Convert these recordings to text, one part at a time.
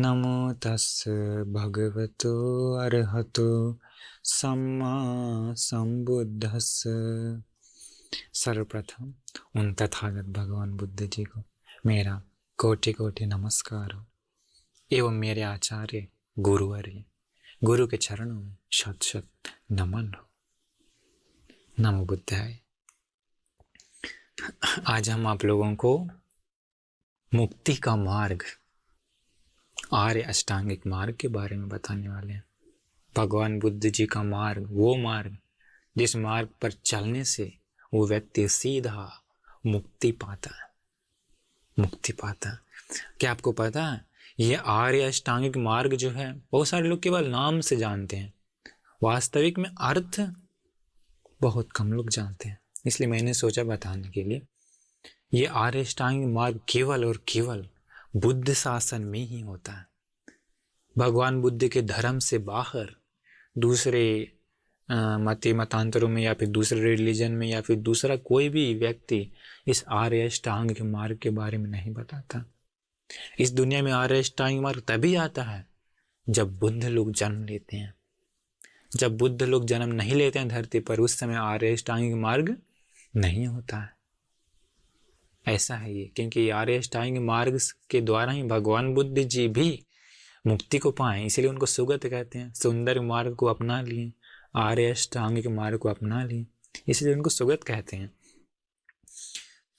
नमो तस् भगवतो अरहतो सम्मा संबुद्धस्स। सर्वप्रथम उन तथागत भगवान बुद्ध जी को मेरा कोटि कोटि नमस्कार हो एवं मेरे आचार्य गुरुवर्य गुरु के चरणों में शत शत नमन हो। नमो बुद्धाय। आज हम आप लोगों को मुक्ति का मार्ग, आर्य अष्टांगिक मार्ग के बारे में बताने वाले हैं। भगवान बुद्ध जी का मार्ग, वो मार्ग जिस मार्ग पर चलने से वो व्यक्ति सीधा मुक्ति पाता है। मुक्ति पाता है। क्या आपको पता है, ये आर्य अष्टांगिक मार्ग जो है बहुत सारे लोग केवल नाम से जानते हैं, वास्तविक में अर्थ बहुत कम लोग जानते हैं। इसलिए मैंने सोचा बताने के लिए, ये आर्य अष्टांगिक मार्ग केवल और केवल बुद्ध शासन में ही होता है। भगवान बुद्ध के धर्म से बाहर दूसरे मतांतरों में या फिर दूसरे रिलीजन में या फिर दूसरा कोई भी व्यक्ति इस आर्य अष्टांगिक मार्ग के बारे में नहीं बताता। इस दुनिया में आर्य अष्टांगिक मार्ग तभी आता है जब बुद्ध लोग जन्म लेते हैं। जब बुद्ध लोग जन्म नहीं लेते हैं धरती पर, उस समय आर्य अष्टांगिक मार्ग नहीं होता है। ऐसा है ये, क्योंकि आर्य अष्टांगिक मार्ग के द्वारा ही भगवान बुद्ध जी भी मुक्ति को पाए, इसलिए उनको सुगत कहते हैं। सुंदर मार्ग को अपना लिए, आर्य अष्टांगिक मार्ग को अपना लिए, इसलिए उनको सुगत कहते हैं।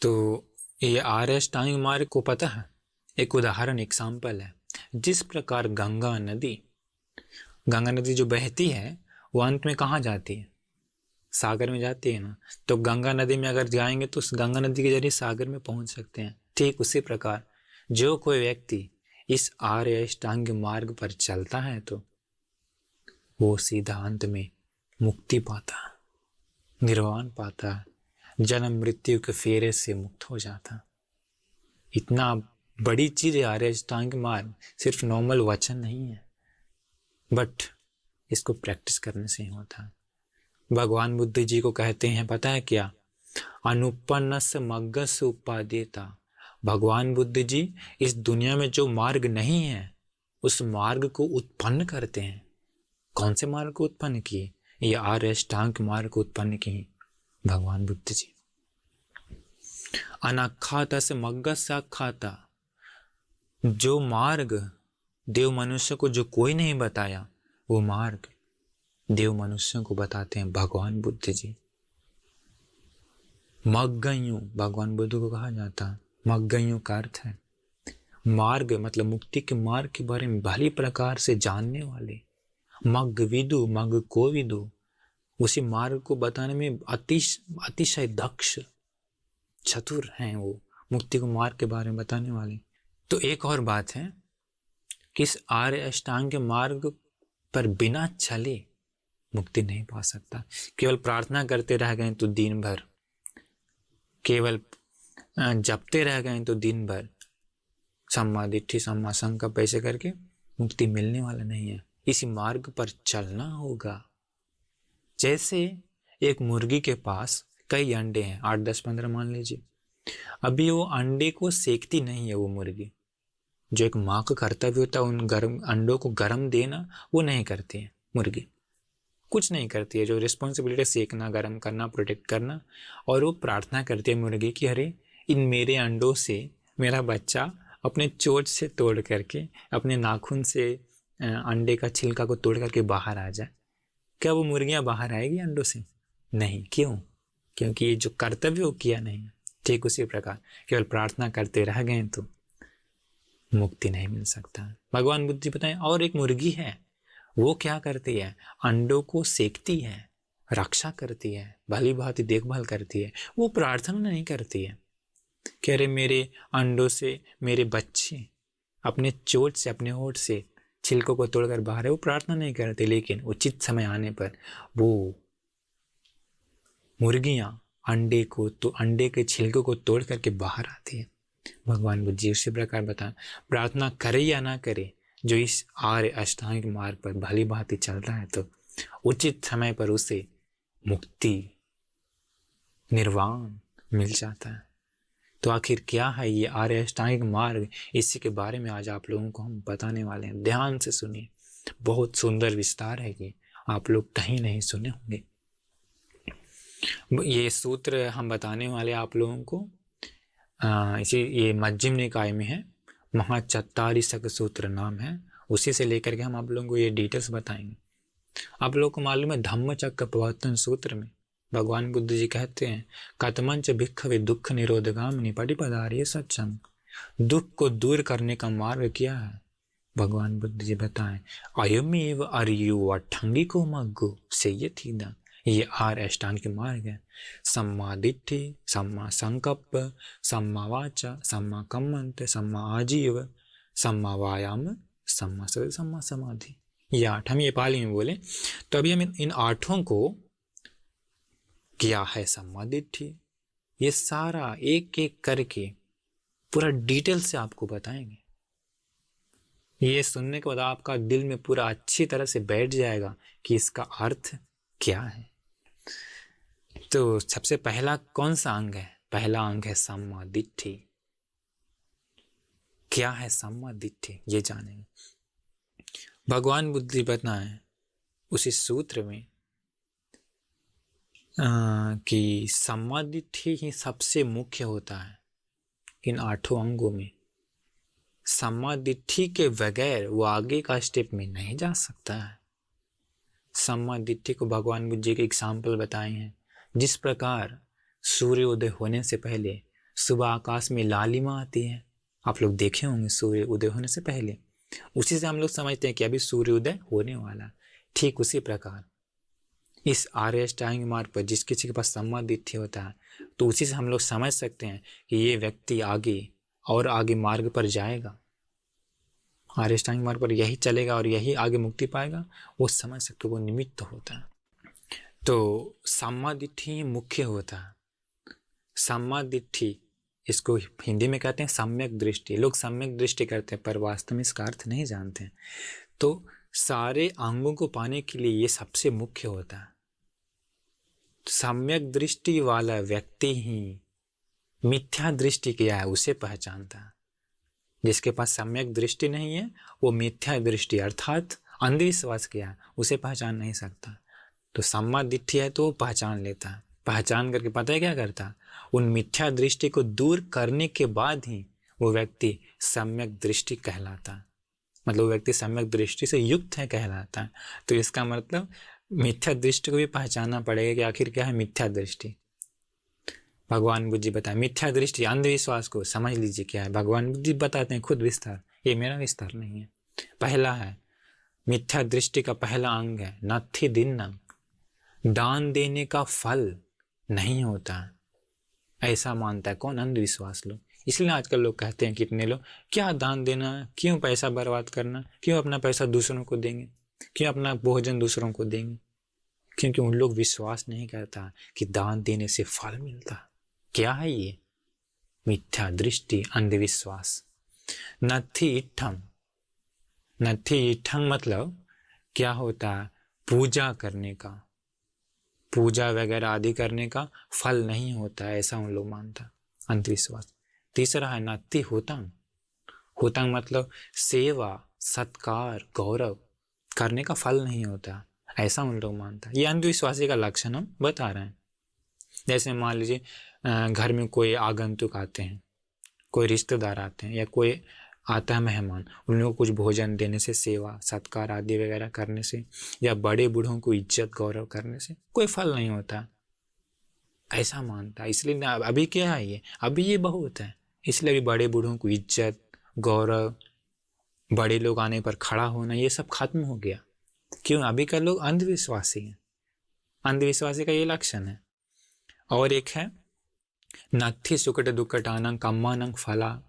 तो ये आर्य अष्टांगिक मार्ग को पता है, एक उदाहरण एग्जाम्पल है। जिस प्रकार गंगा नदी जो बहती है वो अंत में कहाँ जाती है? सागर में जाती है ना। तो गंगा नदी में अगर जाएंगे तो उस गंगा नदी के जरिए सागर में पहुंच सकते हैं। ठीक उसी प्रकार जो कोई व्यक्ति इस आर्य अष्टांग मार्ग पर चलता है तो वो सीधा अंत में मुक्ति पाता है, निर्वाण पाता है, जन्म मृत्यु के फेरे से मुक्त हो जाता है। इतना बड़ी चीज है आर्य अष्टांग मार्ग। सिर्फ नॉर्मल वचन नहीं है, बट इसको प्रैक्टिस करने से ही होता है। भगवान बुद्ध जी को कहते हैं पता है क्या? अनुपन्नस मग्गस उपादेता। भगवान बुद्ध जी इस दुनिया में जो मार्ग नहीं है उस मार्ग को उत्पन्न करते हैं। कौन से मार्ग को उत्पन्न किए? ये आर्य अष्टांग मार्ग को उत्पन्न किए भगवान बुद्ध जी। अनाख्याता से मग्गस साख्याता। जो मार्ग देव मनुष्य को जो कोई नहीं बताया, वो मार्ग देव मनुष्यों को बताते हैं भगवान बुद्ध जी। मग्गयु भगवान बुद्ध को कहा जाता है। मग्गयु का अर्थ है मार्ग, मतलब मुक्ति के मार्ग के बारे में भली प्रकार से जानने वाले। मग्ग विदु, मग्ग को विदु, उसी मार्ग को बताने में अतिशय दक्ष चतुर हैं वो, मुक्ति को मार्ग के बारे में बताने वाले। तो एक और बात है कि इस आर्य अष्टांग के मार्ग पर बिना चले मुक्ति नहीं पा सकता। केवल प्रार्थना करते रह गए तो दिन भर, केवल जपते रह गए तो दिन भर, सम्मा दिट्ठी सम्मा संकल्प ऐसे करके मुक्ति मिलने वाला नहीं है। इसी मार्ग पर चलना होगा। जैसे एक मुर्गी के पास कई अंडे हैं, 8 10 15 मान लीजिए। अभी वो अंडे को सेकती नहीं है। वो मुर्गी, जो एक माँ का कर्तव्य होता है उन गर्म अंडों को गर्म देना, वो नहीं करती है। मुर्गी कुछ नहीं करती है। जो रिस्पॉन्सिबिलिटी सेकना, गर्म करना, प्रोटेक्ट करना। और वो प्रार्थना करती है मुर्गी कि अरे इन मेरे अंडों से मेरा बच्चा अपने चोंच से तोड़ करके, अपने नाखून से अंडे का छिलका को तोड़ करके बाहर आ जाए। क्या वो मुर्गियां बाहर आएगी अंडों से? नहीं। क्यों? क्योंकि ये जो कर्तव्य वो किया नहीं। ठीक उसी प्रकार केवल प्रार्थना करते रह गए तो मुक्ति नहीं मिल सकता। भगवान बुद्ध जी बताएं, और एक मुर्गी है, वो क्या करती है? अंडों को सेकती है, रक्षा करती है, भली भांति देखभाल करती है। वो प्रार्थना नहीं करती है कि अरे मेरे अंडों से मेरे बच्चे अपने चोट से, अपने होठ से छिलकों को तोड़कर बाहर है। वो प्रार्थना नहीं करती, लेकिन उचित समय आने पर वो मुर्गियां अंडे के छिलकों को तोड़ करके बाहर आती है। भगवान बुद्ध जी उसी प्रकार बताएं, प्रार्थना करे या ना करे, जो इस आर्य अष्टांगिक मार्ग पर भली भांति चलता है तो उचित समय पर उसे मुक्ति, निर्वाण मिल जाता है। तो आखिर क्या है ये आर्य अष्टांगिक मार्ग, इसी के बारे में आज आप लोगों को हम बताने वाले हैं। ध्यान से सुनिए, बहुत सुंदर विस्तार है ये, आप लोग कहीं नहीं सुने होंगे। ये सूत्र हम बताने वाले आप लोगों को इसी ये मध्यम निकाय में है, महाचत्तारिसक सूत्र नाम है, उसी से लेकर के हम आप लोगों को ये डिटेल्स बताएंगे। आप लोगों को मालूम है धम्मचक्र प्रवर्तन सूत्र में भगवान बुद्ध जी कहते हैं, कतमंच भिक्खवे दुख निरोधगामिनी पटिपदार्य सत्संग, दुख को दूर करने का मार्ग क्या है? भगवान बुद्ध जी बताएं, अयमेव अर्यो अठंगिको मग्गो सेयथिदा, ये 8 अष्टांग के मार्ग है। सम्मा दिट्ठि, सम्मा संकल्प, सम्मा वाचा, सम्मा कम्मंत, सम्मा आजीव, सम्मा वायाम, सम्मा सति, सम्मा समाधि। ये 8 हम ये पाली में बोले। तो अभी हम इन 8 को क्या है सम्मा दिट्ठि, ये सारा एक एक करके पूरा डिटेल से आपको बताएंगे। ये सुनने के बाद आपका दिल में पूरा अच्छी तरह से बैठ जाएगा कि इसका अर्थ क्या है। तो सबसे पहला कौन सा अंग है? पहला अंग है सम्मा दिट्ठि। क्या है सम्मा दिट्ठि, ये जानेंगे। भगवान बुद्ध जी बताएं उसी सूत्र में कि सम्मा दिट्ठि ही सबसे मुख्य होता है इन 8 अंगों में। सम्मा दिट्ठि के बगैर वो आगे का स्टेप में नहीं जा सकता है। सम्मा दिट्ठि को भगवान बुद्ध जी के एग्जाम्पल बताए हैं। जिस प्रकार सूर्योदय होने से पहले सुबह आकाश में लालिमा आती है, आप लोग देखे होंगे सूर्य उदय होने से पहले, उसी से हम लोग समझते हैं कि अभी सूर्योदय होने वाला। ठीक उसी प्रकार इस आर्य अष्टांगिक मार्ग पर जिस किसी के पास सम्मा दिट्ठि होता है, तो उसी से हम लोग समझ सकते हैं कि ये व्यक्ति आगे और आगे मार्ग पर जाएगा, आर्य अष्टांगिक मार्ग पर यही चलेगा और यही आगे मुक्ति पाएगा। वो समझ सकते, वो निमित्त होता है। तो सम्मा दिट्ठि मुख्य होता है। सम्मा दिट्ठि, इसको हिंदी में कहते हैं सम्यक दृष्टि। लोग सम्यक दृष्टि करते हैं पर वास्तव में इसका अर्थ नहीं जानते हैं। तो सारे अंगों को पाने के लिए ये सबसे मुख्य होता है। सम्यक दृष्टि वाला व्यक्ति ही मिथ्या दृष्टि क्या है उसे पहचानता है। जिसके पास सम्यक दृष्टि नहीं है वो मिथ्या दृष्टि अर्थात अंधविश्वास क्या है उसे पहचान नहीं सकता। तो सम्मा दिट्ठि है तो वो पहचान लेता है। पहचान करके पता है क्या करता है? उन मिथ्या दृष्टि को दूर करने के बाद ही वो व्यक्ति सम्यक दृष्टि कहलाता है। मतलब वो व्यक्ति सम्यक दृष्टि से युक्त है कहलाता है। तो इसका मतलब मिथ्या दृष्टि को भी पहचानना पड़ेगा कि आखिर क्या है मिथ्या दृष्टि। भगवान बुद्ध जी बताए मिथ्या दृष्टि अंधविश्वास को समझ लीजिए क्या है। भगवान बुद्ध जी बताते हैं खुद विस्तार, ये मेरा विस्तार नहीं है। पहला है मिथ्या दृष्टि का पहला अंग है नत्थि दिन्नम, दान देने का फल नहीं होता है, ऐसा मानता है कौन? अंधविश्वास लोग। इसलिए आजकल लोग कहते हैं कितने लोग, क्या दान देना, क्यों पैसा बर्बाद करना, क्यों अपना पैसा दूसरों को देंगे, क्यों अपना भोजन दूसरों को देंगे? क्योंकि उन लोग विश्वास नहीं करता कि दान देने से फल मिलता। क्या है ये? मिथ्या दृष्टि, अंधविश्वास। नत्थि इत्थम, नत्थि इत्थम मतलब क्या होता है? पूजा करने का, पूजा वगैरह आदि करने का फल नहीं होता है, ऐसा उन लोग मानता, अंधविश्वास। तीसरा है नत्थि हुतंग, हुतंग मतलब सेवा सत्कार गौरव करने का फल नहीं होता, ऐसा उन लोग मानता है। ये अंधविश्वासी का लक्षण हम बता रहे हैं। जैसे मान लीजिए घर में कोई आगंतुक आते हैं, कोई रिश्तेदार आते हैं या कोई आता है मेहमान, उन लोगों को कुछ भोजन देने से, सेवा सत्कार आदि वगैरह करने से या बड़े बूढ़ों को इज्जत गौरव करने से कोई फल नहीं होता, ऐसा मानता है। इसलिए अभी क्या है ये, अभी ये बहुत है, इसलिए अभी बड़े बूढ़ों को इज्जत गौरव, बड़े लोग आने पर खड़ा होना, ये सब खत्म हो गया। क्यों? अभी का लोग अंधविश्वासी हैं। अंधविश्वासी का ये लक्षण है। और एक है नत्थि सुकट दुक्कटानंग कम्मानंग फला,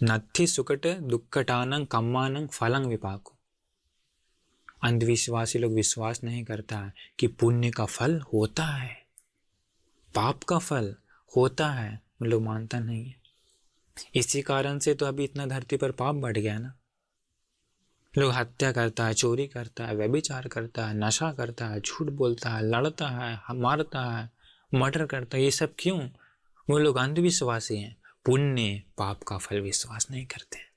नत्थि सुकट दुक्कटानंग कम्मानंग फलंग विपाको। अंधविश्वासी लोग विश्वास नहीं करता है कि पुण्य का फल होता है, पाप का फल होता है, उन लोग मानता नहीं है। इसी कारण से तो अभी इतना धरती पर पाप बढ़ गया ना। लोग हत्या करता है, चोरी करता है, व्यभिचार करता है, नशा करता है, झूठ बोलता है, लड़ता है, मारता है, मर्डर करता है। ये सब क्यों? वो लोग अंधविश्वासी हैं। पुण्य पाप का फल विश्वास नहीं करते हैं।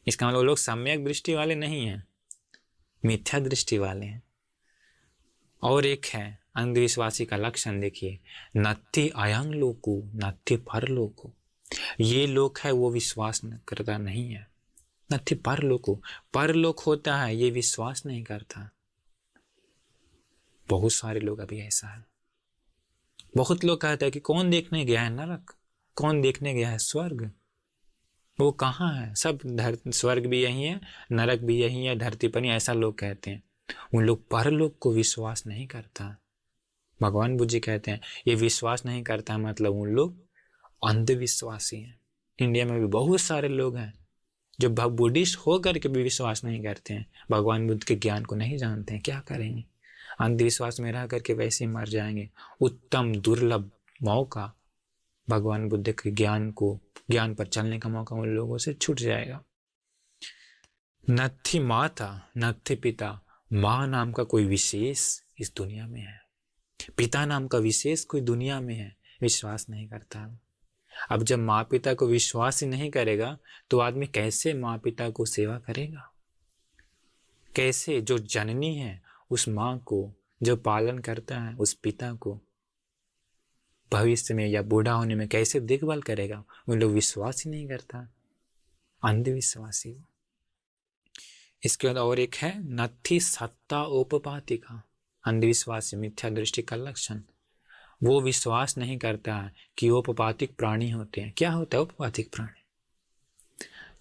इसका मतलब लोग सम्यक दृष्टि वाले नहीं हैं, मिथ्या दृष्टि वाले हैं। और एक है अंधविश्वासी का लक्षण, देखिए, नत्थि अयं लोको नत्थि परलोको। ये लोक है वो विश्वास करता नहीं है। नत्थि परलोको, परलोक होता है ये विश्वास नहीं करता। बहुत सारे लोग अभी ऐसा है। बहुत लोग कहते हैं कि कौन देखने गया है नरक, कौन देखने गया है स्वर्ग, वो कहाँ है, सब स्वर्ग भी यही है, नरक भी यही है, धरती पर नहीं, ऐसा लोग कहते हैं। उन लोग परलोक को विश्वास नहीं करता। भगवान बुद्ध जी कहते हैं ये विश्वास नहीं करता मतलब उन लोग अंधविश्वासी हैं। इंडिया में भी बहुत सारे लोग हैं जो बुद्धिस्ट होकर के भी विश्वास नहीं करते हैं, भगवान बुद्ध के ज्ञान को नहीं जानते हैं। क्या करेंगे, अंधविश्वास में रह करके वैसे ही मर जाएंगे। उत्तम दुर्लभ मौका, भगवान बुद्ध के ज्ञान पर चलने का मौका उन लोगों से छूट जाएगा। नत्थि माता नत्थि पिता, माँ नाम का कोई विशेष इस दुनिया में है, पिता नाम का विशेष कोई दुनिया में है, विश्वास नहीं करता। अब जब माँ पिता को विश्वास ही नहीं करेगा तो आदमी कैसे माँ पिता को सेवा करेगा? कैसे जो जननी है उस माँ को, जो पालन करता है उस पिता को, भविष्य में या बूढ़ा होने में कैसे देखभाल करेगा? उन लोग विश्वास ही नहीं करता, अंधविश्वासी। इसके बाद और एक है नत्थि सत्ता उपपातिका, अंधविश्वासी मिथ्या दृष्टि का लक्षण। वो विश्वास नहीं करता कि उपपातिक प्राणी होते हैं। क्या होता है उपपातिक प्राणी?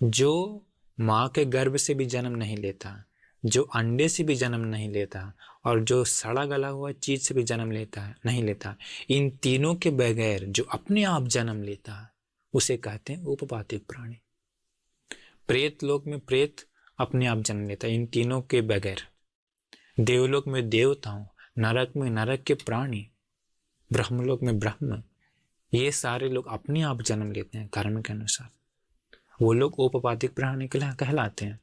जो माँ के गर्भ से भी जन्म नहीं लेता, जो अंडे से भी जन्म नहीं लेता, और जो सड़ा गला हुआ चीज से भी जन्म नहीं लेता, इन तीनों के बगैर जो अपने आप जन्म लेता है उसे कहते हैं उपपातिक प्राणी। प्रेत लोक में प्रेत अपने आप जन्म लेता है इन तीनों के बगैर, देवलोक में देवताओं, नरक में नरक के प्राणी, ब्रह्मलोक में ब्रह्म, ये सारे लोग अपने आप जन्म लेते हैं कर्म के अनुसार। वो लोग उपपातिक प्राणी कहलाते हैं।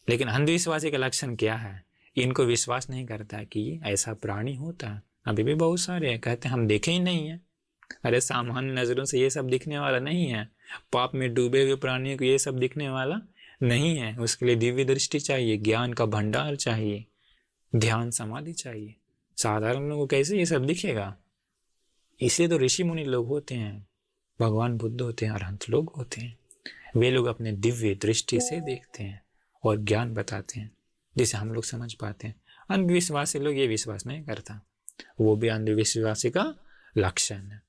लेकिन अंधविश्वासी का लक्षण क्या है? इनको विश्वास नहीं करता कि ऐसा प्राणी होता है। अभी भी बहुत सारे हैं कहते हैं हम देखे ही नहीं है। अरे सामान्य नजरों से ये सब दिखने वाला नहीं है, पाप में डूबे हुए प्राणियों को ये सब दिखने वाला नहीं है। उसके लिए दिव्य दृष्टि चाहिए, ज्ञान का भंडार चाहिए, ध्यान समाधि चाहिए। साधारण लोगों को कैसे ये सब दिखेगा? इसलिए तो ऋषि मुनि लोग होते हैं, भगवान बुद्ध होते हैं, अरहंत लोग होते हैं। वे लोग अपने दिव्य दृष्टि से देखते हैं और ज्ञान बताते हैं जिसे हम लोग समझ पाते हैं। अंधविश्वासी लोग ये विश्वास नहीं करता, वो भी अंधविश्वासी का लक्षण है।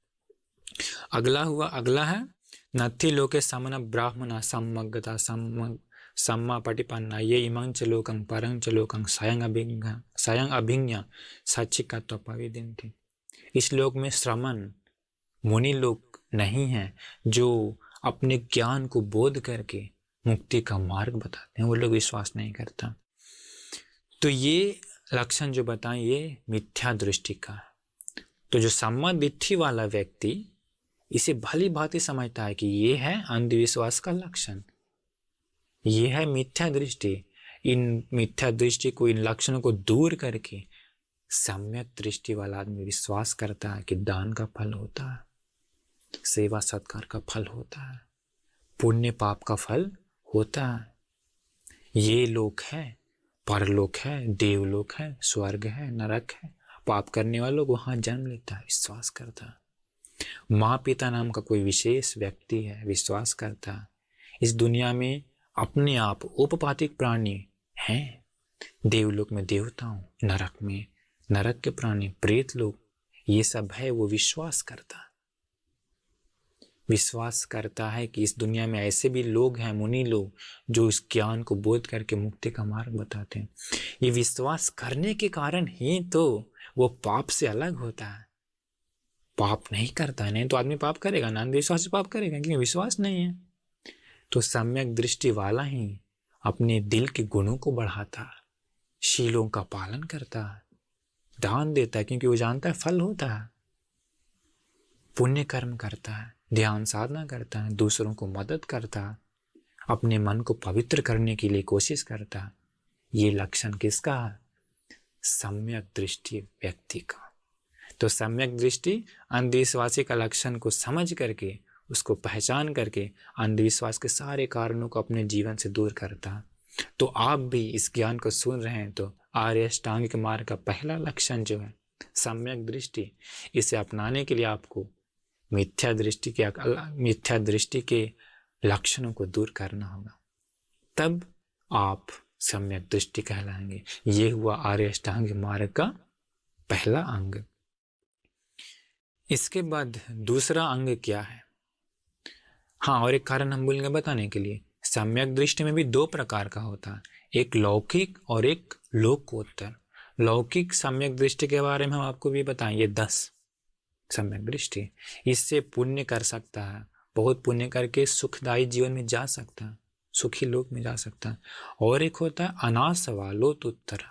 अगला है नत्थि लोके समन ब्राह्मण सम्मग्गता सम्मा पटिपन्ना ये इमं च लोकं परं च लोकं स्वयं अभिज्ञा सच्चिकत्वपविदिन्ति। इस लोक में श्रमण मुनि लोग नहीं हैं जो अपने ज्ञान को बोध करके मुक्ति का मार्ग बताते हैं, वो लोग विश्वास नहीं करता। तो ये लक्षण जो बताएं ये मिथ्या दृष्टि का है। तो जो सम्मा दिट्ठी वाला व्यक्ति इसे भली भांति समझता है कि ये है अंधविश्वास का लक्षण, ये है मिथ्या दृष्टि। इन मिथ्या दृष्टि को, इन लक्षणों को दूर करके सम्यक दृष्टि वाला आदमी विश्वास करता है कि दान का फल होता है, सेवा सत्कार का फल होता है, पुण्य पाप का फल होता है। ये लोक है, परलोक है, देवलोक है, स्वर्ग है, नरक है। पाप करने वालों को वहां जन्म लेता है, विश्वास करता है। माँ पिता नाम का कोई विशेष व्यक्ति है, विश्वास करता है। इस दुनिया में अपने आप उपपातिक प्राणी हैं, देवलोक में देवताओं, नरक में नरक के प्राणी, प्रेत लोग, ये सब है। वो विश्वास करता है कि इस दुनिया में ऐसे भी लोग हैं, मुनि लोग, जो इस ज्ञान को बोध करके मुक्ति का मार्ग बताते हैं। ये विश्वास करने के कारण ही तो वो पाप से अलग होता है, पाप नहीं करता है। नहीं तो आदमी पाप करेगा ना, अंधविश्वास से पाप करेगा, क्योंकि विश्वास नहीं है। तो सम्यक दृष्टि वाला ही अपने दिल के गुणों को बढ़ाता है, शीलों का पालन करता है, दान देता है, क्योंकि वो जानता है फल होता है, पुण्य कर्म करता है, ध्यान साधना करता है, दूसरों को मदद करता है, अपने मन को पवित्र करने के लिए कोशिश करता है। ये लक्षण किसका है? सम्यक दृष्टि व्यक्ति का। तो सम्यक दृष्टि अंधविश्वासी का लक्षण को समझ करके, उसको पहचान करके अंधविश्वास के सारे कारणों को अपने जीवन से दूर करता है। तो आप भी इस ज्ञान को सुन रहे हैं तो आर्य अष्टांगिक मार्ग का पहला लक्षण जो है सम्यक दृष्टि, इसे अपनाने के लिए आपको मिथ्या दृष्टि के लक्षणों को दूर करना होगा, तब आप सम्यक दृष्टि कहलाएंगे। ये हुआ आर्य अष्टांगिक मार्ग का पहला अंग। इसके बाद दूसरा अंग क्या है? हाँ, और एक कारण हम भूलेंगे बताने के लिए, सम्यक दृष्टि में भी दो प्रकार का होता है, एक लौकिक और एक लोकोत्तर। लौकिक सम्यक दृष्टि के बारे में हम आपको भी बताएंगे 10 सम्यक दृष्टि। इससे पुण्य कर सकता है, बहुत पुण्य करके सुखदायी जीवन में जा सकता है, सुखी लोक में जा सकता है। और एक होता है अनासवा लोकोत्तर।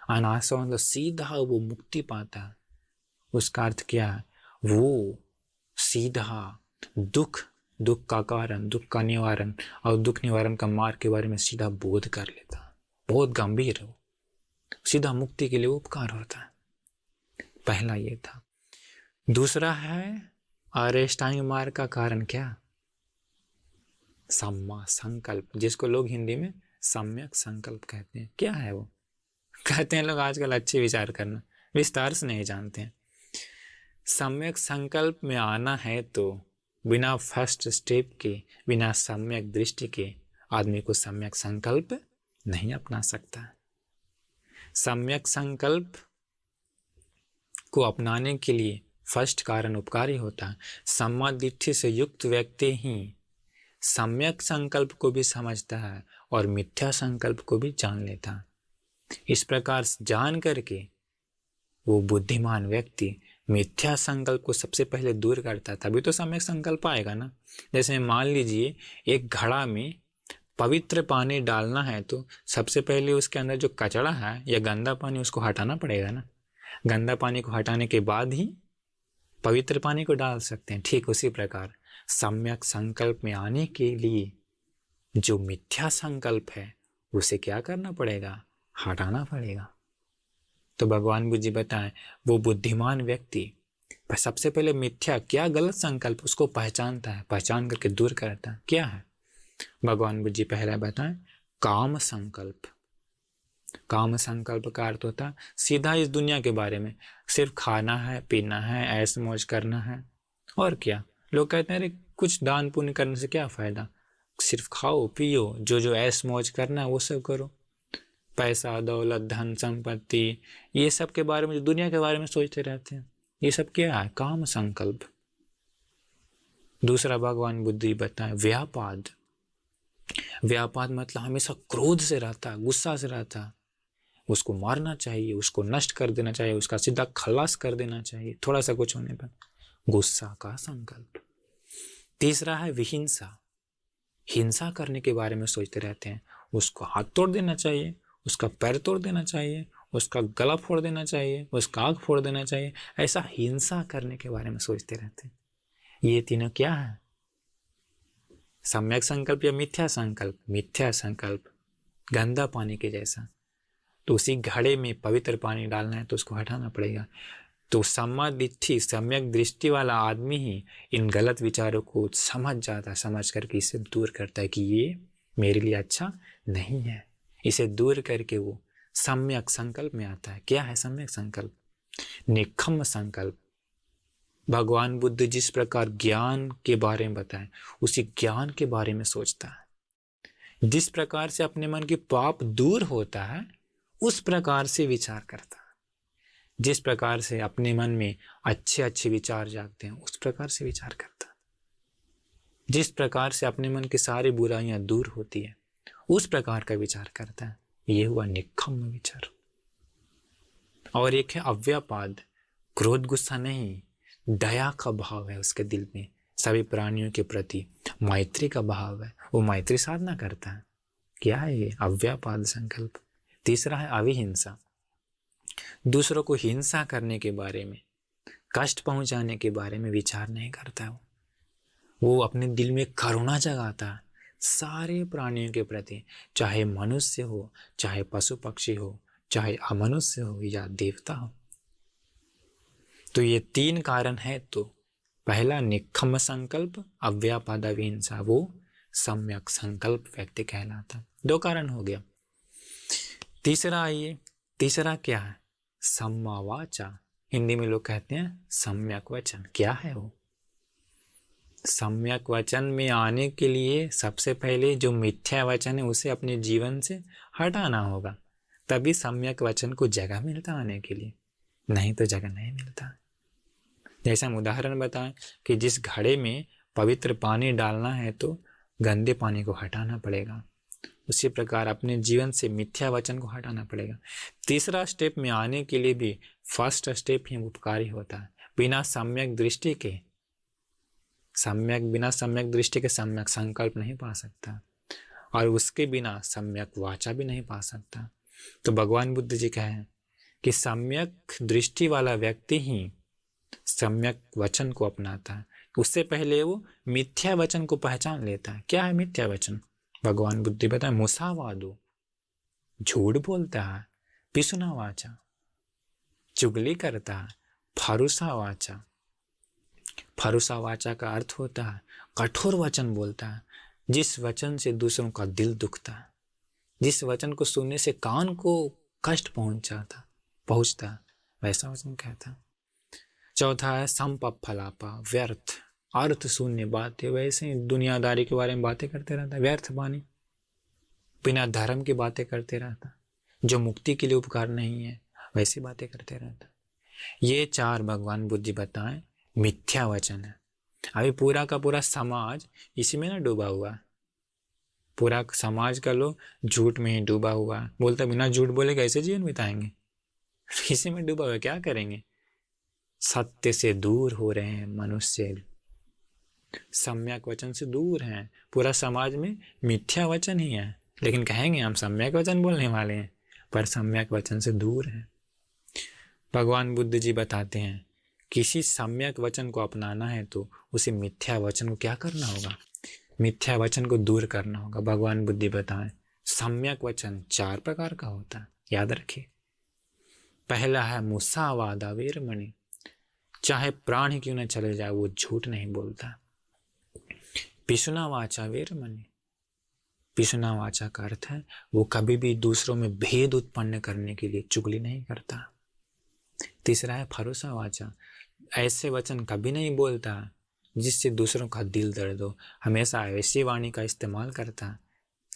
अनासवा मतलब सीधा वो मुक्ति पाता है। उसका अर्थ क्या है? वो सीधा दुख का कारण, दुख का निवारण और दुख निवारण का मार्ग के बारे में सीधा बोध कर लेता है, बहुत गंभीर है वो, सीधा मुक्ति के लिए उपकार होता है। पहला ये था। दूसरा है आर्य अष्टांगिक मार्ग का कारण क्या? सम्मा संकल्प, जिसको लोग हिंदी में सम्यक संकल्प कहते हैं। क्या है वो? कहते हैं लोग आजकल अच्छे विचार करना, विस्तार से नहीं जानते हैं। सम्यक संकल्प में आना है तो बिना फर्स्ट स्टेप के, बिना सम्यक दृष्टि के आदमी को सम्यक संकल्प नहीं अपना सकता। सम्यक संकल्प को अपनाने के लिए फर्स्ट कारण उपकारी होता है। सम्मा दृष्टि से युक्त व्यक्ति ही सम्यक संकल्प को भी समझता है और मिथ्या संकल्प को भी जान लेता है। इस प्रकार जान करके वो बुद्धिमान व्यक्ति मिथ्या संकल्प को सबसे पहले दूर करता है, तभी तो सम्यक संकल्प आएगा ना। जैसे मान लीजिए एक घड़ा में पवित्र पानी डालना है तो सबसे पहले उसके अंदर जो कचरा है या गंदा पानी उसको हटाना पड़ेगा ना। गंदा पानी को हटाने के बाद ही पवित्र पानी को डाल सकते हैं। ठीक उसी प्रकार सम्यक संकल्प में आने के लिए जो मिथ्या संकल्प है उसे क्या करना पड़ेगा? हटाना पड़ेगा। तो भगवान बुद्ध जी बताएं, वो बुद्धिमान व्यक्ति सबसे पहले मिथ्या क्या गलत संकल्प उसको पहचानता है, पहचान करके दूर करता है। क्या है? भगवान बुद्ध जी पहला बताएं काम संकल्प। काम संकल्प का अर्थ होता है सीधा इस दुनिया के बारे में, सिर्फ खाना है, पीना है, ऐश मौज करना है। और क्या लोग कहते हैं, अरे कुछ दान पुण्य करने से क्या फायदा, सिर्फ खाओ पियो, जो ऐश मौज करना है वो सब करो। पैसा दौलत धन संपत्ति ये सब के बारे में, जो दुनिया के बारे में सोचते रहते हैं, ये सब क्या है? काम संकल्प। दूसरा भगवान बुद्ध जी बताएं व्यापाद। व्यापाद मतलब हमेशा क्रोध से रहता, गुस्सा से रहता, उसको मारना चाहिए, उसको नष्ट कर देना चाहिए, उसका सीधा खलास कर देना चाहिए थोड़ा सा कुछ होने पर, गुस्सा का संकल्प। तीसरा है विहिंसा। हिंसा करने के बारे में सोचते रहते हैं, उसको हाथ तोड़ देना चाहिए, उसका पैर तोड़ देना चाहिए, उसका गला फोड़ देना चाहिए, उसका आँख फोड़ देना चाहिए, ऐसा हिंसा करने के बारे में सोचते रहते हैं। ये तीनों क्या है? सम्यक संकल्प या मिथ्या संकल्प? मिथ्या संकल्प गंदा पानी के जैसा, तो उसी घड़े में पवित्र पानी डालना है तो उसको हटाना पड़ेगा। तो सम्मा दिट्ठी, सम्यक दृष्टि वाला आदमी ही इन गलत विचारों को समझ जाता, समझ करके इसे दूर करता है कि ये मेरे लिए अच्छा नहीं है। इसे दूर करके वो सम्यक संकल्प में आता है। क्या है सम्यक संकल्प? निखम्म संकल्प। भगवान बुद्ध जिस प्रकार ज्ञान के बारे में बताएं, उसी ज्ञान के बारे में सोचता है। जिस प्रकार से अपने मन के पाप दूर होता है उस प्रकार से विचार करता है। जिस प्रकार से अपने मन में अच्छे अच्छे विचार जागते हैं उस प्रकार से विचार करता है। जिस प्रकार से अपने मन की सारी बुराइयां दूर होती है उस प्रकार का विचार करता है। ये हुआ निखम्म विचार। और एक है अव्यापाद। क्रोध गुस्सा नहीं, दया का भाव है उसके दिल में, सभी प्राणियों के प्रति मैत्री का भाव है, वो मैत्री साधना करता है। क्या है ये? अव्यापाद संकल्प। तीसरा है अविहिंसा। दूसरों को हिंसा करने के बारे में, कष्ट पहुंचाने के बारे में विचार नहीं करता है। वो अपने दिल में करुणा जगाता है सारे प्राणियों के प्रति, चाहे मनुष्य हो, चाहे पशु पक्षी हो, चाहे अमनुष्य हो या देवता हो। तो ये 3 कारण है। तो पहला निखम संकल्प, अव्यापादाविहिंसा, वो सम्यक संकल्प व्यक्ति कहलाता। 2 कारण हो गया। तीसरा आइए, तीसरा क्या है? सम्मा वाचा, हिंदी में लोग कहते हैं सम्यक वचन। क्या है वो? सम्यक वचन में आने के लिए सबसे पहले जो मिथ्या वचन है उसे अपने जीवन से हटाना होगा, तभी सम्यक वचन को जगह मिलता आने के लिए, नहीं तो जगह नहीं मिलता। जैसे हम उदाहरण बताएं कि जिस घड़े में पवित्र पानी डालना है तो गंदे पानी को हटाना पड़ेगा, उसी प्रकार अपने जीवन से मिथ्या वचन को हटाना पड़ेगा। तीसरा स्टेप में आने के लिए भी फर्स्ट स्टेप ही उपकारी होता है। बिना सम्यक दृष्टि के सम्यक संकल्प नहीं पा सकता, और उसके बिना सम्यक वाचा भी नहीं पा सकता। तो भगवान बुद्ध जी कहे कि सम्यक दृष्टि वाला व्यक्ति ही सम्यक वचन को अपनाता है। उससे पहले वो मिथ्या वचन को पहचान लेता है। क्या है मिथ्या वचन? भगवान बुद्ध बताए, मुसावादो, झूठ बोलता है, पिसुना वाचा, चुगली करता है, फरुसा वाचा। फरुसा वाचा का अर्थ होता है कठोर वचन बोलता है, जिस वचन से दूसरों का दिल दुखता है, जिस वचन को सुनने से कान को कष्ट पहुंचता, वैसा वचन कहता है। चौथा है संपफलापा, व्यर्थ अर्थ शून्य बातें, वैसे ही दुनियादारी के बारे में बातें करते रहता, व्यर्थ वाणी, बिना धर्म की बातें करते रहता, जो मुक्ति के लिए उपकार नहीं है वैसी बातें करते रहता। ये 4 भगवान बुद्ध जी बताएं मिथ्या वचन है। अभी पूरा का पूरा समाज इसी में ना डूबा हुआ है। पूरा समाज का लोग झूठ में ही डूबा हुआ है। बोलता बिना झूठ बोले कैसे जीवन बिताएंगे, इसी में डूबा हुआ, क्या करेंगे? सत्य से दूर हो रहे हैं मनुष्य, सम्यक वचन से दूर हैं। पूरा समाज में मिथ्या वचन ही है, लेकिन कहेंगे हम सम्यक वचन बोलने वाले हैं, पर सम्यक वचन से दूर हैं। भगवान बुद्ध जी बताते हैं किसी सम्यक वचन को अपनाना है तो उसे मिथ्या वचन को क्या करना होगा? मिथ्या वचन को दूर करना होगा। भगवान बुद्ध जी बताएं सम्यक वचन 4 प्रकार का होता है, याद रखिए। पहला है मुसावादा वीरमणि, चाहे प्राण ही क्यों न चले जाए वो झूठ नहीं बोलता। पिसुना वाचा वीरमणि, पिसुना वाचा का अर्थ है वो कभी भी दूसरों में भेद उत्पन्न करने के लिए चुगली नहीं करता। तीसरा है फरुसा वाचा, ऐसे वचन कभी नहीं बोलता जिससे दूसरों का दिल दर्द हो, हमेशा ऐसी वाणी का इस्तेमाल करता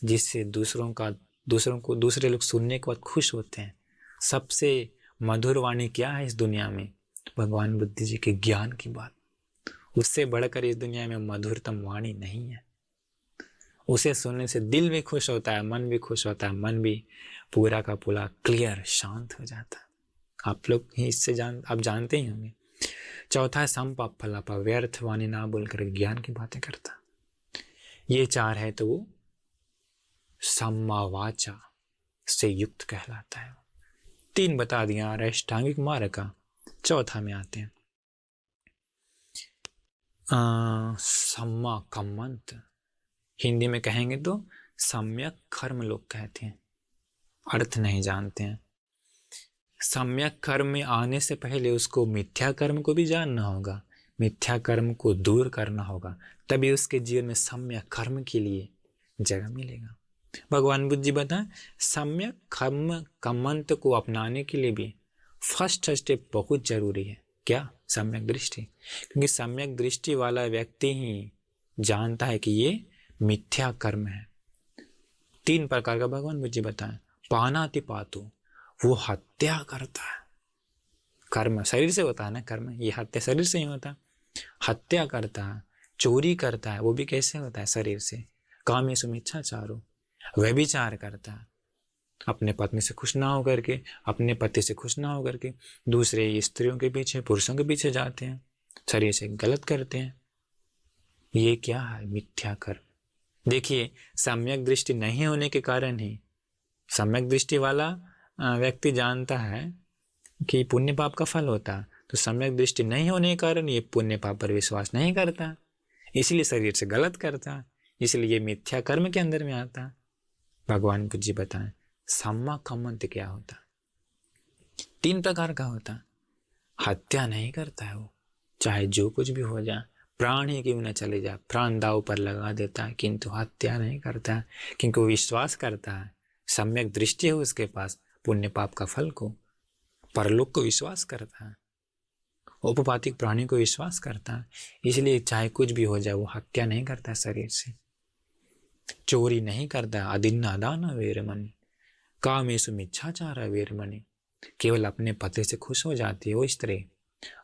जिससे दूसरे लोग सुनने के बाद खुश होते हैं। सबसे मधुर वाणी क्या है इस दुनिया में? भगवान बुद्ध जी के ज्ञान की बात, उससे बढ़कर इस दुनिया में मधुरतम वाणी नहीं है। उसे सुनने से दिल भी खुश होता है, मन भी खुश होता है, मन भी पूरा का पूरा क्लियर शांत हो जाता है। आप लोग ही इससे आप जानते ही होंगे। चौथा है संपफलापा, व्यर्थ वाणी ना बोलकर ज्ञान की बातें करता। ये 4 है तो वो सम्मा वाचा से युक्त कहलाता है। 3 बता दिया अष्टांगिक मार्ग का। चौथा में आते हैं सम्मा कम्मंत, हिंदी में कहेंगे तो सम्यक कर्म लोग कहते हैं, अर्थ नहीं जानते हैं। सम्यक कर्म में आने से पहले उसको मिथ्या कर्म को भी जानना होगा, मिथ्या कर्म को दूर करना होगा, तभी उसके जीवन में सम्यक कर्म के लिए जगह मिलेगा। भगवान बुद्ध जी बताएं सम्यक कर्म कम्मंत को अपनाने के लिए भी फर्स्ट स्टेप बहुत जरूरी है। क्या? सम्यक दृष्टि। क्योंकि सम्यक दृष्टि वाला व्यक्ति ही जानता है कि ये मिथ्या कर्म है। 3 प्रकार का भगवान बुद्ध जी बताएं। पानाति पातु, वो हत्या करता है, कर्म शरीर से होता है ना, कर्म ये हत्या शरीर से ही होता है। हत्या करता है, चोरी करता है, वो भी कैसे होता है? शरीर से। कामेषु मिच्छाचारो, व्यभिचार करता है, अपने पत्नी से खुश ना होकर के, अपने पति से खुश ना होकर के दूसरे स्त्रियों के पीछे, पुरुषों के पीछे जाते हैं, शरीर से गलत करते हैं। ये क्या है? मिथ्या कर्म। देखिए सम्यक दृष्टि नहीं होने के कारण ही, सम्यक दृष्टि वाला व्यक्ति जानता है कि पुण्य पाप का फल होता है, तो सम्यक दृष्टि नहीं होने के कारण ये पुण्य पाप पर विश्वास नहीं करता, इसलिए शरीर से गलत करता, इसलिए ये मिथ्या कर्म के अंदर में आता। भगवान बुद्ध जी बताएं सम्मा कम्मंत क्या होता? 3 प्रकार का होता। हत्या नहीं करता है वो, चाहे जो कुछ भी हो जाए, प्राण ही क्यों न चले जाए, प्राण दांव पर लगा देता है, किंतु हत्या नहीं करता है, क्योंकि वो विश्वास करता है, सम्यक दृष्टि है उसके पास पुण्य पाप का फल को, परलोक को विश्वास करता है, औपपातिक प्राणी को विश्वास करता है, इसलिए चाहे कुछ भी हो जाए वो हत्या नहीं करता शरीर से, चोरी नहीं करता, अदिन्ना दान वीरमणि, कामेषु मिच्छाचार वीरमणि। केवल अपने पति से खुश हो जाती है वो स्त्री,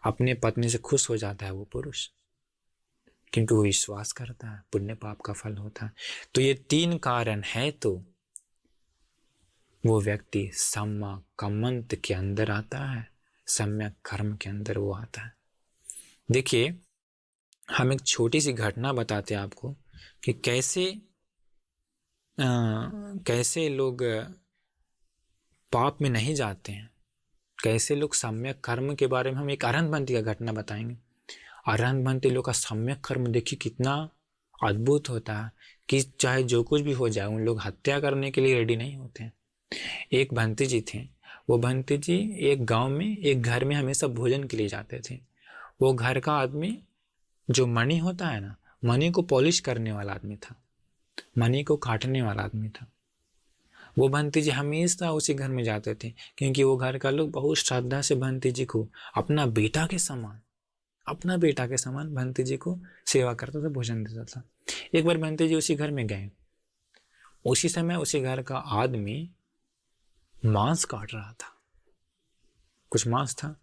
अपने पत्नी से खुश हो जाता है वो पुरुष, क्योंकि वो विश्वास करता है पुण्य पाप का फल होता है। तो ये 3 कारण है तो वो व्यक्ति सम्मा कम्मंत के अंदर आता है, सम्यक कर्म के अंदर वो आता है। देखिए, हम एक छोटी सी घटना बताते हैं आपको कि कैसे लोग पाप में नहीं जाते हैं, कैसे लोग सम्यक कर्म के बारे में हम एक अरहंतमंती का घटना बताएंगे। अरहंतमंती लोग का सम्यक कर्म देखिए कितना अद्भुत होता है कि चाहे जो कुछ भी हो जाए उन लोग हत्या करने के लिए रेडी नहीं होते हैं। एक भंती जी थे, वो भंती जी एक गांव में एक घर में हमेशा भोजन के लिए जाते थे। वो घर का आदमी जो मणि होता है ना, मणि को पॉलिश करने वाला आदमी था, मणि को काटने वाला आदमी था। वो भंती जी हमेशा उसी घर में जाते थे, क्योंकि वो घर का लोग बहुत श्रद्धा से भंती जी को अपना बेटा के समान भंती जी को सेवा करता था, भोजन देता था। एक बार भंती जी उसी घर में गए, उसी समय उसी घर का आदमी मांस काट रहा था, कुछ मांस था।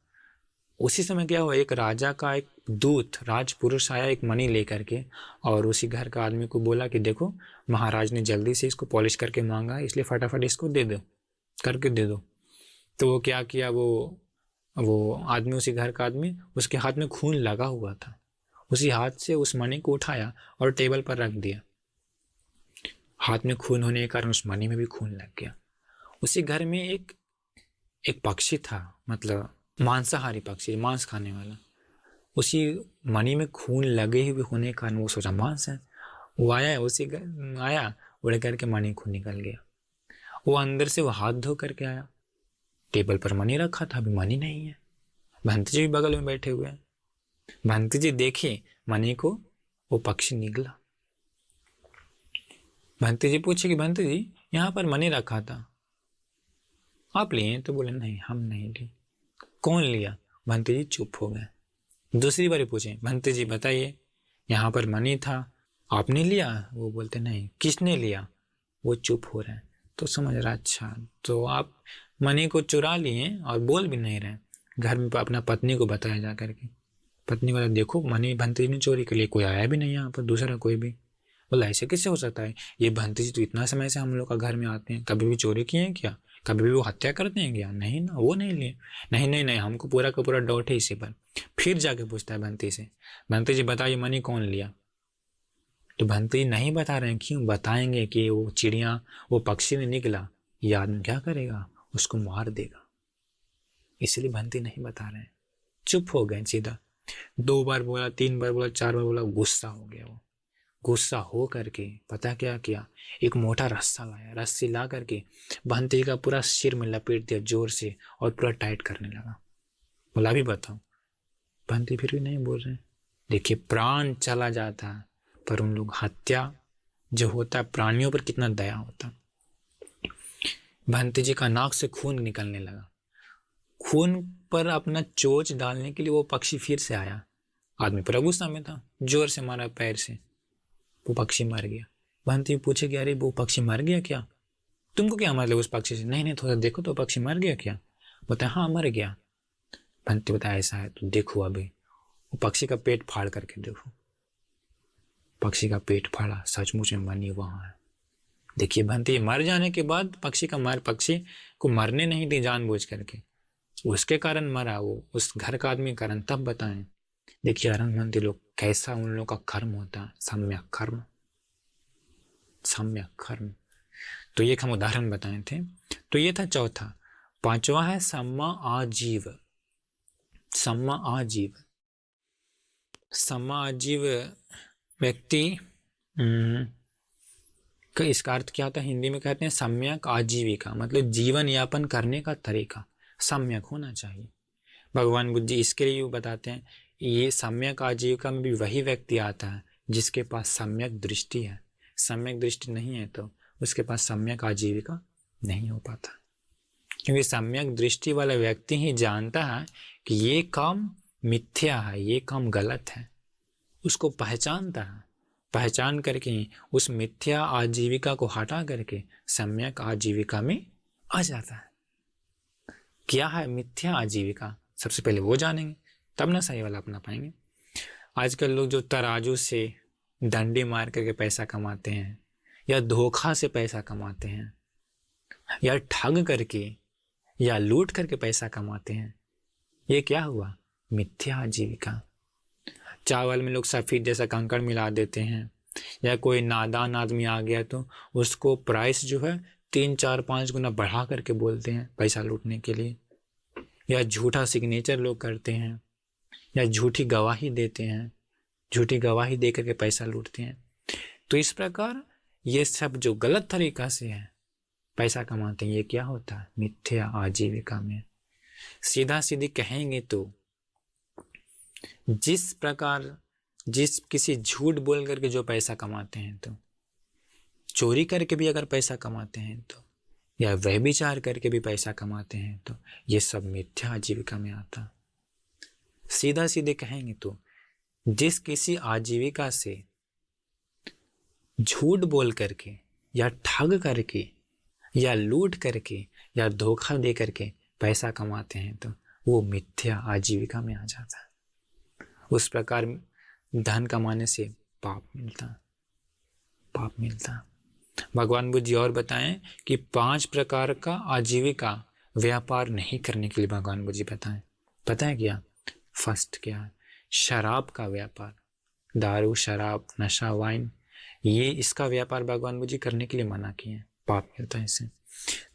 उसी समय क्या हुआ, एक राजा का एक दूत राजपुरुष आया एक मणि लेकर के, और उसी घर का आदमी को बोला कि देखो महाराज ने जल्दी से इसको पॉलिश करके मांगा, इसलिए फटाफट इसको दे दो, करके दे दो। तो वो क्या किया, वो आदमी, उसी घर का आदमी, उसके हाथ में खून लगा हुआ था, उसी हाथ से उस मणि को उठाया और टेबल पर रख दिया। हाथ में खून होने के कारण उस मणि में भी खून लग गया। उसी घर में एक पक्षी था, मतलब मांसाहारी पक्षी, मांस खाने वाला। उसी मणि में खून लगे हुए होने के कारण वो सोचा मांस है। वो आया, आया, उड़ करके मणि खून निकल गया। वो अंदर से वो हाथ धो करके आया, टेबल पर मणि रखा था, अभी मणि नहीं है। भंती जी भी बगल में बैठे हुए हैं। भंती जी देखे मणि को, वो पक्षी निकला। भंती जी पूछे कि भंती जी यहाँ पर मणि रखा था, आप लिए? तो बोले नहीं, हम नहीं लिए। कौन लिया? भंती जी चुप हो गए। दूसरी बार पूछे, भंती जी बताइए, यहाँ पर मणि था, आपने लिया? वो बोलते नहीं। किसने लिया? वो चुप हो रहे हैं। तो समझ रहा, अच्छा तो आप मणि को चुरा लिए और बोल भी नहीं रहे। घर में अपना पत्नी को बताया जा करके, पत्नी बोला देखो मणि भंती जी ने चोरी के लिए, कोई आया भी नहीं यहाँ पर, दूसरा कोई भी। बोला ऐसे कैसे हो सकता है, ये भंती जी तो इतना समय से हम लोग का घर में आते हैं, कभी भी चोरी किए हैं क्या? कभी भी वो हत्या करते हैं क्या? नहीं ना, वो नहीं लिए। नहीं नहीं नहीं, हमको पूरा का पूरा डाउट है इसी पर। फिर जाके पूछता है भंती से, भंती जी बताइए मणि कौन लिया? तो भंती नहीं बता रहे हैं। क्यों बताएंगे कि वो चिड़िया, वो पक्षी ने निकला, ये आदमी क्या करेगा, उसको मार देगा, इसलिए भंती नहीं बता रहे हैं। चुप हो गए सीधा। 2 बार बोला, 3 बार बोला, 4 बार बोला, गुस्सा हो गया। वो गुस्सा हो करके पता क्या किया, एक मोटा रस्सा लाया, रस्सी ला करके भंती का पूरा सिर में लपेट दिया जोर से और पूरा टाइट करने लगा। बोला अभी बताओ। भंती फिर भी नहीं बोल रहे। देखिए प्राण चला जाता है, पर उन लोग हत्या जो होता है प्राणियों पर कितना दया होता। भंती जी का नाक से खून निकलने लगा। खून पर अपना चोंच डालने के लिए वो पक्षी फिर से आया। आदमी पूरा गुस्सा में था, जोर से मारा पैर से, वो पक्षी मर गया। भंती पूछे कि अरे वो पक्षी मर गया क्या? तुमको क्या मतलब उस पक्षी से? नहीं नहीं, थोड़ा देखो तो पक्षी मर गया क्या? बताया हाँ मर गया। भंती बताया ऐसा है तो देखो, अभी वो पक्षी का पेट फाड़ करके देखो। पक्षी का पेट फाड़ा, सचमुच में मनी वहां है। देखिए भंती मर जाने के बाद पक्षी को मरने नहीं दी जानबूझ करके, उसके कारण मरा वो, उस घर का आदमी कारण। तब बताएं, देखिए अरहंतमंती लोग कैसा उन लोगों का कर्म होता है, सम्यक कर्म, सम्यक कर्म। तो ये हम उदाहरण बताए थे। तो ये था चौथा। 5वां है सम्मा आजीव। सम्मा आजीव, सम्मा आजीव व्यक्ति का इसका अर्थ क्या होता है? हिंदी में कहते हैं सम्यक आजीविका, मतलब जीवन यापन करने का तरीका सम्यक होना चाहिए। भगवान बुद्ध जी इसके लिए बताते हैं, ये सम्यक आजीविका में भी वही व्यक्ति आता है जिसके पास सम्यक दृष्टि है। सम्यक दृष्टि नहीं है तो उसके पास सम्यक आजीविका नहीं हो पाता, क्योंकि सम्यक दृष्टि वाला व्यक्ति ही जानता है कि ये काम मिथ्या है, ये काम गलत है, उसको पहचानता है। पहचान करके उस मिथ्या आजीविका को हटा करके सम्यक आजीविका में आ जाता है। क्या है मिथ्या आजीविका, सबसे पहले वो जानेंगे तब ना सही वाला अपना पाएंगे। आजकल लोग जो तराजू से डंडी मार करके पैसा कमाते हैं, या धोखा से पैसा कमाते हैं, या ठग करके या लूट करके पैसा कमाते हैं, ये क्या हुआ? मिथ्या आजीविका। चावल में लोग सफ़ेद जैसा कंकड़ मिला देते हैं, या कोई नादान आदमी आ गया तो उसको प्राइस जो है 3, 4, 5 गुना बढ़ा करके बोलते हैं पैसा लूटने के लिए, या झूठा सिग्नेचर लोग करते हैं, या झूठी गवाही देते हैं, झूठी गवाही दे करके पैसा लूटते हैं। तो इस प्रकार ये सब जो गलत तरीका से है पैसा कमाते हैं, ये क्या होता है? मिथ्या आजीविका में। सीधा सीधी कहेंगे तो जिस प्रकार किसी झूठ बोल करके जो पैसा कमाते हैं, तो चोरी करके भी अगर पैसा कमाते हैं तो, या व्यभिचार करके भी पैसा कमाते हैं तो ये सब मिथ्या आजीविका में आता। सीधा सीधे कहेंगे तो जिस किसी आजीविका से झूठ बोल करके या ठग करके या लूट करके या धोखा दे करके पैसा कमाते हैं तो वो मिथ्या आजीविका में आ जाता है। उस प्रकार धन कमाने से पाप मिलता। भगवान बुद्ध जी और बताएं कि 5 प्रकार का आजीविका व्यापार नहीं करने के लिए भगवान बुद्ध जी बताएं। पता है क्या? फर्स्ट क्या है? शराब का व्यापार, दारू, शराब, नशा, वाइन, ये इसका व्यापार भगवान बुद्ध जी करने के लिए मना किए हैं, पाप मिलता है इससे।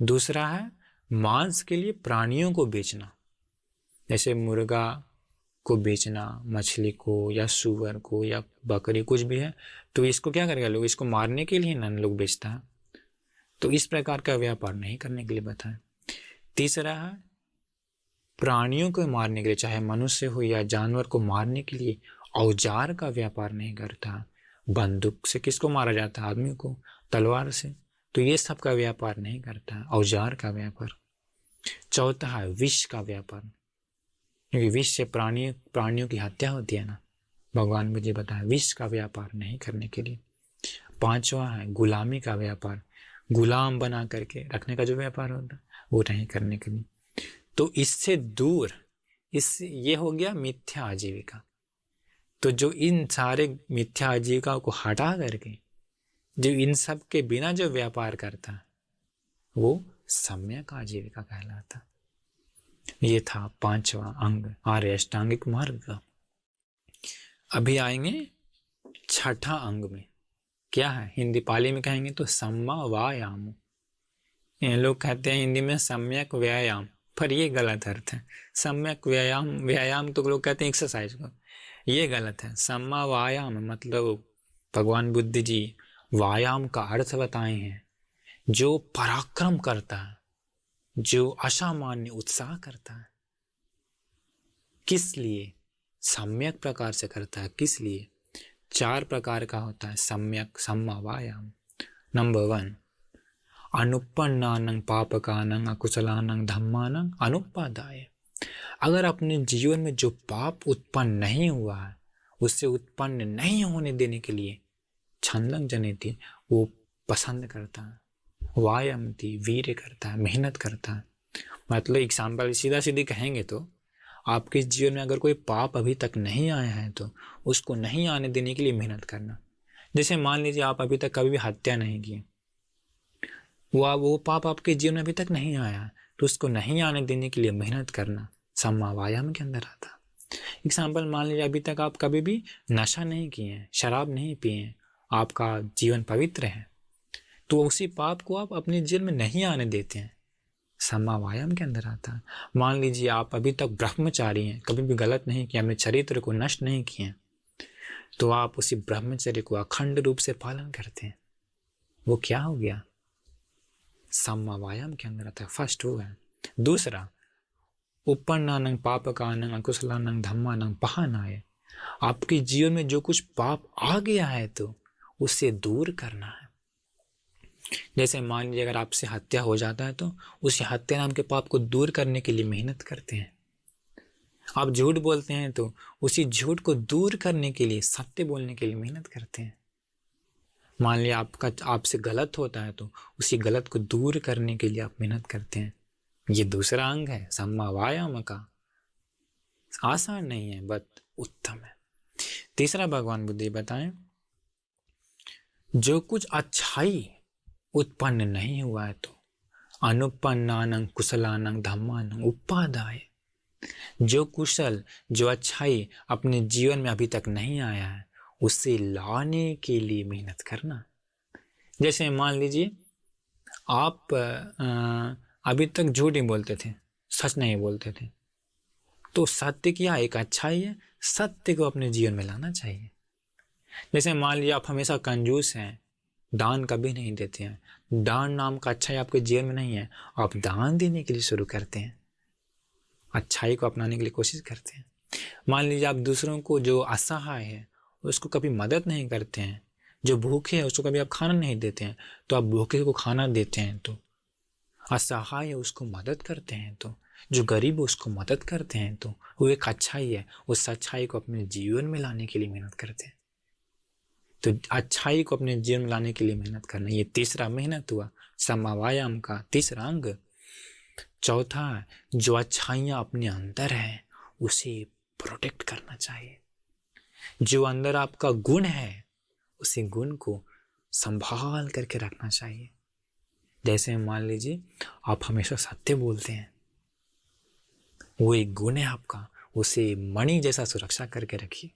दूसरा है मांस के लिए प्राणियों को बेचना, जैसे मुर्गा को बेचना, मछली को या सूअर को या बकरी, कुछ भी है तो इसको क्या करेगा लोग, इसको मारने के लिए ना लोग बेचता है, तो इस प्रकार का व्यापार नहीं करने के लिए बताएं। तीसरा है प्राणियों को मारने के लिए, चाहे मनुष्य हो या जानवर को मारने के लिए औजार का व्यापार नहीं करता। बंदूक से किसको मारा जाता है? आदमी को, तलवार से, तो ये सब का व्यापार नहीं करता, औजार का व्यापार। चौथा है विष का व्यापार, क्योंकि विष से प्राणियों की हत्या होती है ना, भगवान मुझे बताया विष का व्यापार नहीं करने के लिए। 5वां है गुलामी का व्यापार, गुलाम बना करके रखने का जो व्यापार होता है वो नहीं करने के लिए। तो इससे दूर, ये हो गया मिथ्या आजीविका। तो जो इन सारे मिथ्या आजीविका को हटा करके जो इन सब के बिना जो व्यापार करता है वो सम्यक आजीविका कहलाता। ये था 5वां अंग आर्य अष्टांगिक मार्ग का। अभी आएंगे 6ठा अंग में। क्या है? हिंदी पाली में कहेंगे तो सम्मा वायाम। ये लोग कहते हैं हिंदी में सम्यक व्यायाम, पर ये गलत अर्थ है। सम्यक व्यायाम तो लोग कहते हैं एक्सरसाइज को, ये गलत है। सम्मा वायाम मतलब भगवान बुद्ध जी व्यायाम का अर्थ बताए हैं, जो पराक्रम करता है, जो असामान्य उत्साह करता है। किस लिए? सम्यक प्रकार से करता है। किस लिए? 4 प्रकार का होता है सम्यक सम्मा वायाम। नंबर 1 अनुपन्नानं पापकानं अकुशलानं धम्मानं अनुपादाय। अगर अपने जीवन में जो पाप उत्पन्न नहीं हुआ है उससे उत्पन्न नहीं होने देने के लिए छंदं जनेति, वो पसंद करता है। वायमति वीर्य करता है, मेहनत करता है। मतलब एग्जाम्पल सीधा सीधी कहेंगे तो आपके जीवन में अगर कोई पाप अभी तक नहीं आया है तो उसको नहीं आने देने के लिए मेहनत करना। जैसे मान लीजिए आप अभी तक कभी भी हत्या नहीं की, वो पाप आपके जीवन में अभी तक नहीं आया तो उसको नहीं आने देने के लिए मेहनत करना सम्मा वायाम के अंदर आता। एग्जाम्पल मान लीजिए अभी तक आप कभी भी नशा नहीं किए हैं, शराब नहीं पिए हैं, आपका जीवन पवित्र है, तो उसी पाप को आप अपने जीवन में नहीं आने देते हैं, सम्मा वायाम के अंदर आता है। मान लीजिए आप अभी तक ब्रह्मचारी हैं, कभी भी गलत नहीं किया, अपने चरित्र को नष्ट नहीं किए, तो आप उसी ब्रह्मचर्य को अखंड रूप से पालन करते हैं, वो क्या हो गया? सम्मा वायाम के अंदर आता है। फर्स्ट वो है। दूसरा उपन्नानं पापकानं अकुशलानं धम्मानं पहानाय। आपके जीवन में जो कुछ पाप आ गया है तो उसे दूर करना है। जैसे मान लीजिए अगर आपसे हत्या हो जाता है तो उस हत्या नाम के पाप को दूर करने के लिए मेहनत करते हैं। आप झूठ बोलते हैं तो उसी झूठ को दूर करने के लिए, सत्य बोलने के लिए मेहनत करते हैं। मान लिया आपसे गलत होता है तो उसी गलत को दूर करने के लिए आप मेहनत करते हैं। ये दूसरा अंग है सम्मा वायाम का। आसान नहीं है बट उत्तम है। तीसरा भगवान बुद्ध बताएं, जो कुछ अच्छाई उत्पन्न नहीं हुआ है तो अनुपन्नानं कुशलानं धम्मानं उपादाय। जो कुशल, जो अच्छाई अपने जीवन में अभी तक नहीं आया है उसे लाने के लिए मेहनत करना। जैसे मान लीजिए आप अभी तक झूठ ही बोलते थे, सच नहीं बोलते थे, तो सत्य क्या एक अच्छाई है, सत्य को अपने जीवन में लाना चाहिए। जैसे मान लीजिए आप हमेशा कंजूस हैं, दान कभी नहीं देते हैं, दान नाम का अच्छाई आपके जीवन में नहीं है, आप दान देने के लिए शुरू करते हैं, अच्छाई को अपनाने के लिए कोशिश करते हैं। मान लीजिए आप दूसरों को जो असहाय है उसको कभी मदद नहीं करते हैं, जो भूखे है उसको कभी आप खाना नहीं देते हैं, तो आप भूखे को खाना देते हैं, तो असहाय है उसको मदद करते हैं, तो जो गरीब है उसको मदद करते हैं, तो वो एक अच्छाई है। उस अच्छाई को अपने जीवन में लाने के लिए मेहनत करते हैं। तो अच्छाई को अपने जीवन में लाने के लिए मेहनत करना, ये तीसरा मेहनत हुआ समवायाम का तीसरा अंग। चौथा, जो अच्छाइयाँ अपने अंदर है उसे प्रोटेक्ट करना चाहिए। जो अंदर आपका गुण है उसी गुण को संभाल करके रखना चाहिए। जैसे मान लीजिए आप हमेशा सत्य बोलते हैं, वो एक गुण है आपका, उसे मणि जैसा सुरक्षा करके रखिए।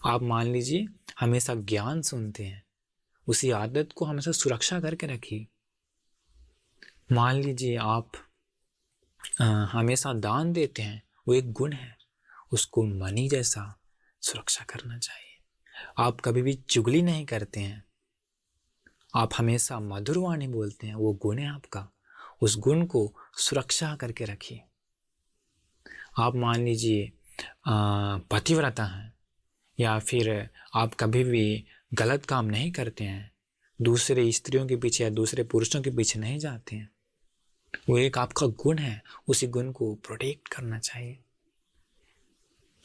आप मान लीजिए हमेशा ज्ञान सुनते हैं, उसी आदत को हमेशा सुरक्षा करके रखिए। मान लीजिए आप हमेशा दान देते हैं, वो एक गुण है, उसको मणि जैसा सुरक्षा करना चाहिए। आप कभी भी चुगली नहीं करते हैं, आप हमेशा मधुर वाणी बोलते हैं, वो गुण है आपका, उस गुण को सुरक्षा करके रखिए। आप मान लीजिए पतिव्रता हैं, या फिर आप कभी भी गलत काम नहीं करते हैं, दूसरे स्त्रियों के पीछे या दूसरे पुरुषों के पीछे नहीं जाते हैं, वो एक आपका गुण है, उसी गुण को प्रोटेक्ट करना चाहिए।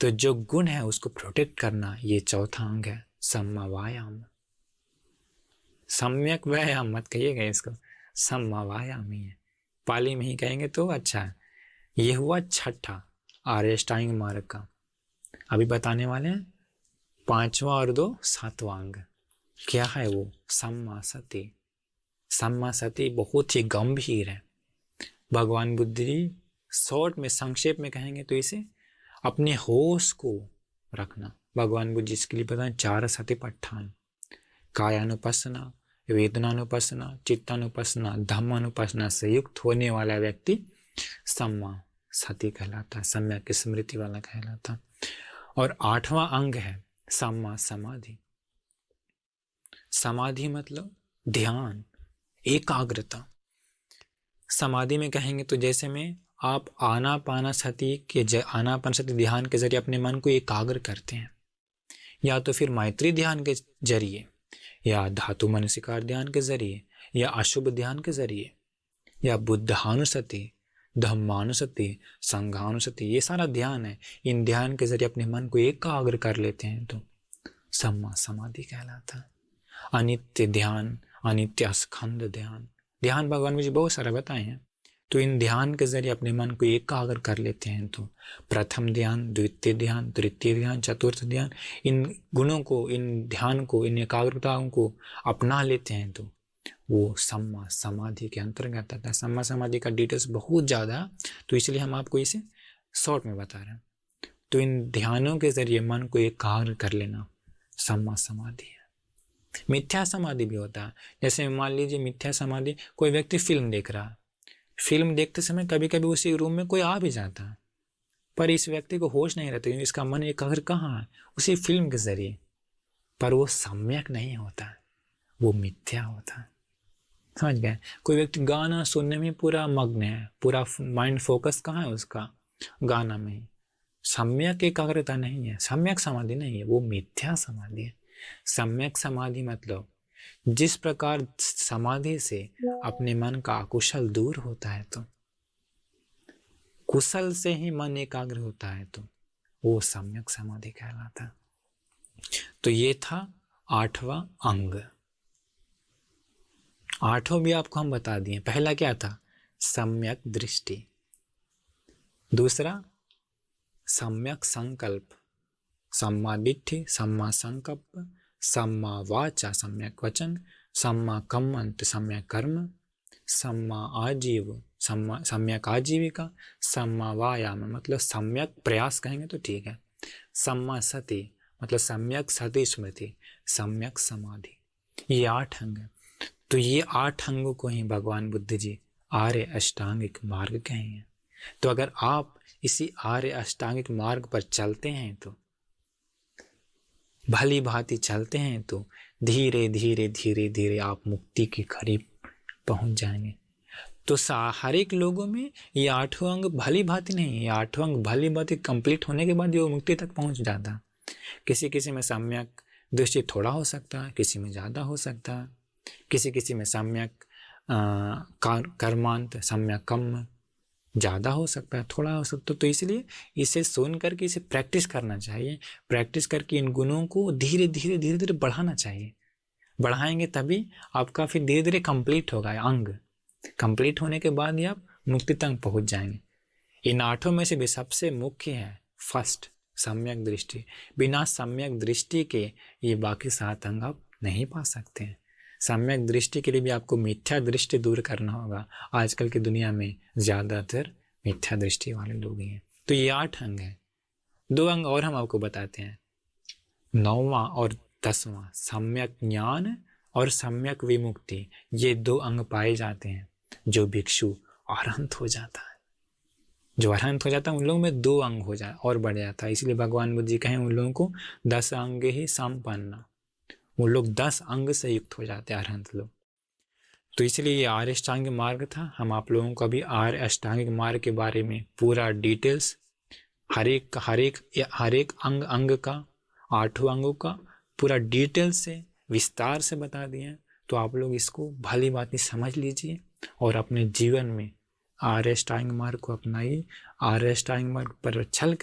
तो जो गुण है उसको प्रोटेक्ट करना, ये चौथा अंग है सम्मा वायाम। सम्यक व्यायाम मत कहिएगा इसको, सम्मा वायाम ही है, पाली में ही कहेंगे तो अच्छा है। ये हुआ छठा अष्टांग मार्ग का। अभी बताने वाले हैं पांचवा और दो सातवां अंग। क्या है वो? सम्मा सति। सम्मा सति बहुत ही गंभीर है। भगवान बुद्ध जी शॉर्ट में संक्षेप में कहेंगे तो इसे अपने होश को रखना। भगवान बुद्ध जी इसके लिए बताएं 4 सतिपट्ठान: कायानुपස්සना, वेदनानुपස්සना, चित्तानुपස්සना, धम्मानुपස්සना से युक्त होने वाला व्यक्ति सम्मा सति कहलाता है, सम्यक स्मृति वाला कहलाता। और 8वां अंग है सम्मा समाधि। समाधि मतलब ध्यान, एकाग्रता। समाधि में कहेंगे तो जैसे में आप आनापानसति ध्यान के जरिए अपने मन को एकाग्र करते हैं, या तो फिर मैत्री ध्यान के जरिए, या धातु मनसिकार ध्यान के जरिए, या अशुभ ध्यान के जरिए, या बुद्धानुसति, धम्मानुसति, संघानुसति, ये सारा ध्यान है। इन ध्यान के जरिए अपने मन को एकाग्र कर लेते हैं तो सम्मा समाधि कहलाता है। अनित्य ध्यान, अनित्य स्कंद ध्यान, ध्यान भगवान मुझे बहुत सारा बताए हैं। तो इन ध्यान के जरिए अपने मन को एकाग्र कर लेते हैं तो प्रथम ध्यान, द्वितीय ध्यान, तृतीय ध्यान, चतुर्थ ध्यान, इन गुणों को, इन ध्यान को, इन एकाग्रताओं को अपना लेते हैं तो वो सम्मा समाधि के अंतर्गत आता है। सम्मा समाधि का डिटेल्स बहुत ज़्यादा, तो इसलिए हम आपको इसे शॉर्ट में बता रहे हैं। तो इन ध्यानों के जरिए मन को एकाग्र कर लेना सम्मा समाधि है। मिथ्या समाधि भी होता है। जैसे मान लीजिए मिथ्या समाधि, कोई व्यक्ति फिल्म देख रहा है, फिल्म देखते समय कभी कभी उसी रूम में कोई आ भी जाता है, पर इस व्यक्ति को होश नहीं रहती, इसका मन एकाग्र कहाँ है? उसी फिल्म के जरिए, पर वो सम्यक नहीं होता है, वो मिथ्या होता है। समझ गए? कोई व्यक्ति गाना सुनने में पूरा मग्न है, पूरा माइंड फोकस कहाँ है उसका? गाना में ही। सम्यक एकाग्रता नहीं है, सम्यक समाधि नहीं है, वो मिथ्या समाधि है। सम्यक समाधि मतलब जिस प्रकार समाधि से अपने मन का अकुशल दूर होता है, तो कुशल से ही मन एकाग्र होता है, तो वो सम्यक समाधि कहलाता है। तो ये था 8वां अंग। 8वां भी आपको हम बता दिए। पहला क्या था? सम्यक दृष्टि। दूसरा सम्यक संकल्प, सम्मा दिट्ठि, सम्मा संकल्प, सम्मा वाचा सम्यक वचन, सम्मा कम्मंत सम्यक कर्म, सम्मा आजीव सम्यक आजीविका, सम्मा वायाम मतलब सम्यक प्रयास कहेंगे तो ठीक है, सम्मा सति मतलब सम्यक सति स्मृति, सम्यक समाधि। ये 8 अंग है। तो ये 8 अंगों को ही भगवान बुद्ध जी आर्य अष्टांगिक मार्ग कहे हैं। तो अगर आप इसी आर्य अष्टांगिक मार्ग पर चलते हैं, तो भली भांति चलते हैं, तो धीरे धीरे धीरे धीरे आप मुक्ति के करीब पहुंच जाएंगे। तो हर एक लोगों में ये 8वां अंग भली भांति नहीं, ये 8वां अंग भली भांति कंप्लीट होने के बाद वो मुक्ति तक पहुंच जाता। किसी किसी में सम्यक दृष्टि थोड़ा हो सकता है, किसी में ज़्यादा हो सकता है, किसी में सम्यक कर्मांत सम्यक कम ज़्यादा हो सकता है, थोड़ा हो सकता है। तो इसलिए इसे सुन करके इसे प्रैक्टिस करना चाहिए। प्रैक्टिस करके इन गुणों को धीरे धीरे धीरे धीरे बढ़ाना चाहिए। बढ़ाएंगे तभी आपका फिर धीरे धीरे कंप्लीट होगा। अंग कंप्लीट होने के बाद ही आप मुक्ति तक पहुंच जाएंगे। इन 8 में से भी सबसे मुख्य है फर्स्ट सम्यक दृष्टि। बिना सम्यक दृष्टि के ये बाकी 7 अंग आप नहीं पा सकते हैं। सम्यक दृष्टि के लिए भी आपको मिथ्या दृष्टि दूर करना होगा। आजकल की दुनिया में ज़्यादातर मिथ्या दृष्टि वाले लोग ही हैं। तो ये 8 अंग हैं। 2 अंग और हम आपको बताते हैं, 9वां और 10वां सम्यक ज्ञान और सम्यक विमुक्ति। ये 2 अंग पाए जाते हैं जो भिक्षु अरहंत हो जाता है। जो अरहंत हो जाता है उन लोगों में 2 अंग हो जाए और बढ़ जाता है। इसलिए भगवान बुद्ध जी कहें उन लोगों को 10 अंग ही संपन्न। वो लोग 10 अंग से युक्त हो जाते हैं अरहंत लोग। तो इसलिए ये आर्य अष्टांगिक मार्ग था। हम आप लोगों को अभी आर्य अष्टांगिक मार्ग के बारे में पूरा डिटेल्स हर एक अंग का 8 अंगों का पूरा डिटेल से विस्तार से बता दिए। तो आप लोग इसको भली भांति समझ लीजिए और अपने जीवन में आर्य अष्टांगिक मार्ग को अपनाइए। आर्य अष्टांगिक मार्ग पर चल